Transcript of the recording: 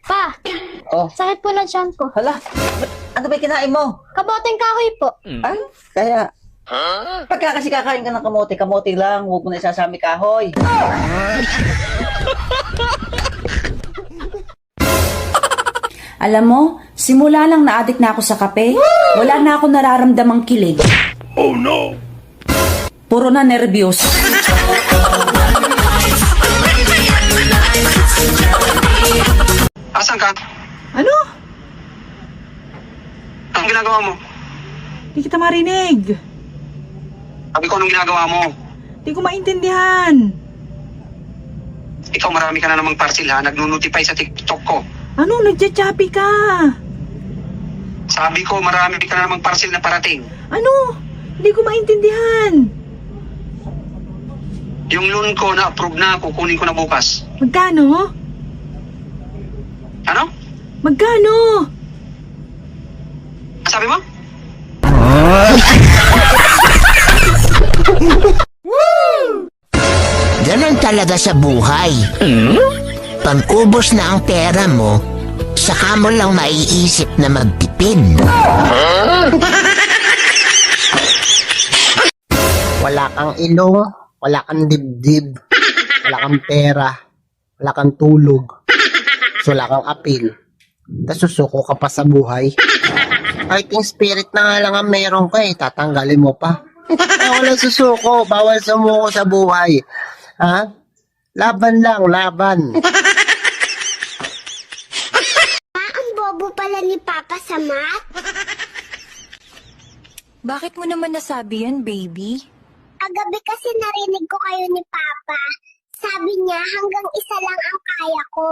Pa, Oh, sakit po ng tiyan ko. hala. Ano ba yung kinain mo? Kaboteng kahoy po. Ay, kaya. Pagka kasi kakain ka ng kamote, kamote lang. Huwag mo na isasami kahoy. Alam mo, simula lang na-addict na ako sa kape, wala na ako nararamdamang kilig. Oh no! Puro na nervyos. Asan ka? Ano? Anong ginagawa mo? Di kita marinig. Sabi ko, anong ginagawa mo? Di ko maintindihan. Ikaw, marami ka na namang parcel ha. Nag-notify sa TikTok ko. Ano? Nagtsatsapi ka. Sabi ko, marami ka na namang parcel na parating. Ano? Di ko maintindihan. Yung loan ko na-approve na, kukunin ko na bukas. Magkano? Ano? Magkano? Sabi mo? Ganon talaga sa buhay. Pag ubos na ang pera mo, saka mo lang maiisip na magtipid. Wala kang ilong, wala kang dibdib, wala kang pera, wala kang tulog, wala kang apil. Tapos susuko ka pa sa buhay. Fighting spirit na nga lang ang meron ka eh, tatanggalin mo pa. Wala susuko, bawal sumuko sa buhay. Ha? Laban lang, laban. Ang bobo pala ni Papa sa math. Bakit mo naman nasabi yan, baby? Kagabi kasi narinig ko kayo ni Papa. Sabi niya hanggang isa lang ang kaya ko.